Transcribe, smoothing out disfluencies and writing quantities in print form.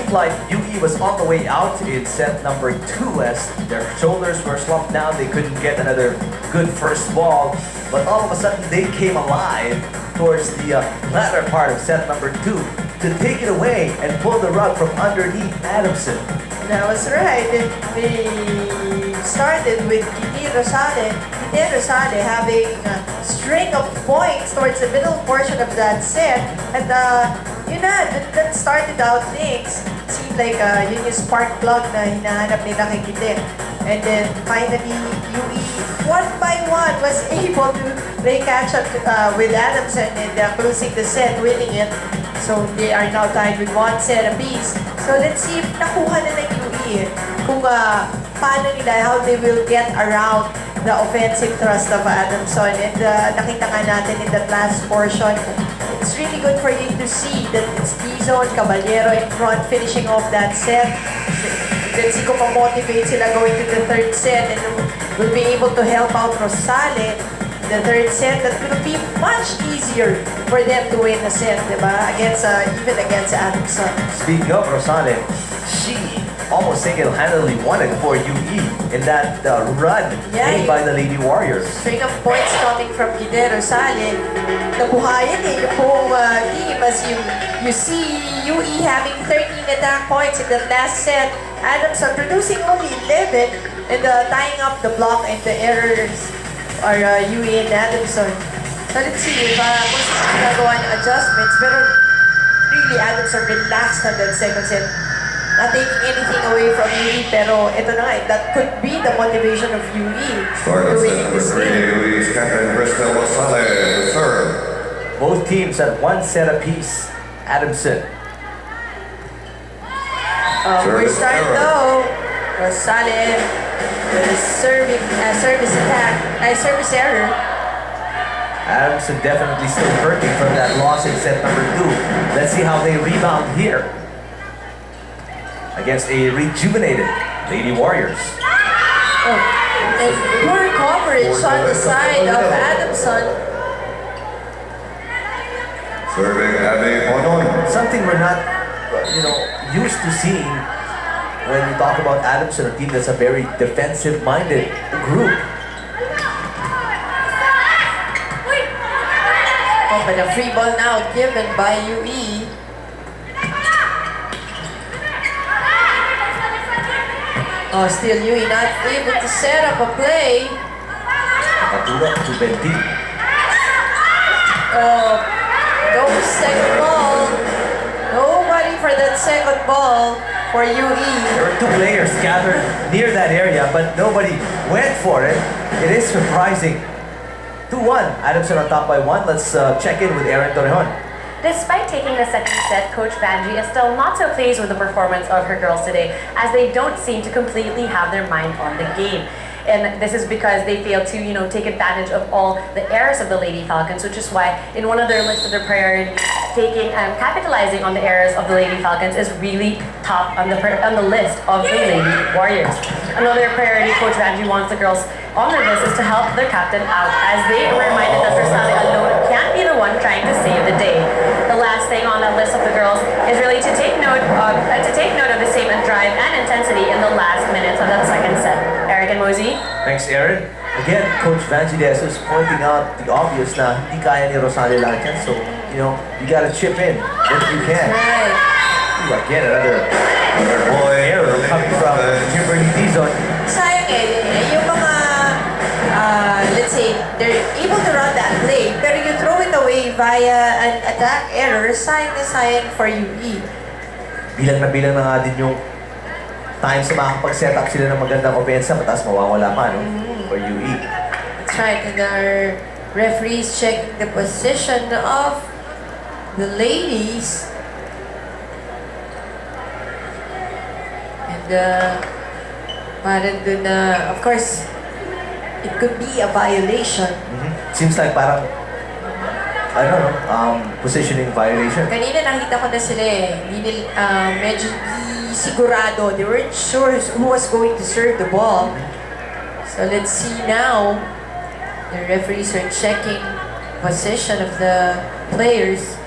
looked like UE was on the way out in set number 2 as their shoulders were slumped down. They couldn't get another good first ball. But all of a sudden, they came alive towards the latter part of set number 2 to take it away and pull the rug from underneath Adamson. That was right. They started with Kitty Rosale having a string of points towards the middle portion of that set. And that started out things. It seemed like yun yung spark plug na hinahanap nila kay Kitty. And then finally, UE, one by one, was able to play catch up with Adamson and closing the set, winning it. So they are now tied with 1 set apiece. So let's see if nakuha na ng UE kung paano nila, how they will get around the offensive thrust of Adamson. And nakita nga natin in that last portion, it's really good for you to see that it's Dizon, Caballero in front, finishing off that set. Let's see kung ma-motivate sila going to the 3rd set and will be able to help out Rosale. The 3rd set, that will be much easier for them to win the set, diba? Even against Adamson. Speaking of Rosale, she almost single-handedly won it for UE in that run made by the Lady Warriors. String of points coming from Kitty Rosale. Nabuhayan yung buong team as you see UE having 13 attack points in that last set. Adamson producing only 11 and tying up the block and the errors are UE and Adamson. So let's see if kung saan ginagawa ng adjustments. Pero really, Adamson relaxed on that second set. Not taking anything away from UE, pero ito na nga, that could be the motivation of UE. Start of set number 3, UE's captain Crystal Rosale to serve. Both teams at 1 set apiece. Adamson. We're starting though. Rosale with a service error. Adamson definitely still hurting from that loss in set number 2. Let's see how they rebound here against a rejuvenated Lady Warriors. And poor coverage on the side of Adamson. Serving Abby Ponon. Something we're not, used to seeing when you talk about Adamson, a team that's a very defensive-minded group. Oh, but a free ball now given by UE. Oh, still UE not able to set up a play. Nakatulak to Benti. Oh, no second ball. Nobody for that second ball for UE. There were 2 players gathered near that area, but nobody went for it. It is surprising. 2-1. Adamson on top by 1. Let's check in with Aaron Torrejon. Despite taking the second set, Coach Vanjie is still not so pleased with the performance of her girls today, as they don't seem to completely have their mind on the game. And this is because they fail to, take advantage of all the errors of the Lady Falcons, which is why in one of their lists of their priorities, taking and capitalizing on the errors of the Lady Falcons is really top on the list of the Lady Warriors. Another priority Coach Vanjie wants the girls on their list is to help their captain out, as they were reminded that Rosale alone can't be the one trying to save the day. The last thing on that list of the girls is really to take note of the same drive and intensity in the last minutes of that second set. Eric and Mosey. Thanks, Aaron. Again, Coach Vanjie is pointing out the obvious na hindi kaya ni Rosale lahat yan. So, you gotta chip in if you can. Right. Ooh, again, another error coming from Kimberly Dizon. Sayang yung mga, let's say, they're able to run that play, pero you throw it away via an attack error, sayang na sayang for UE. Bilang na nga din yung times na makakapag-set up sila ng magandang opensa, matas mawawala pa, no? For UE. That's right, and our referees checking the position of the ladies. And parang dun of course, it could be a violation. Seems like parang, I don't know, positioning violation. Kanina nakita ko na sila medyo di sigurado. They weren't sure who was going to serve the ball. So let's see now. The referees are checking position of the players.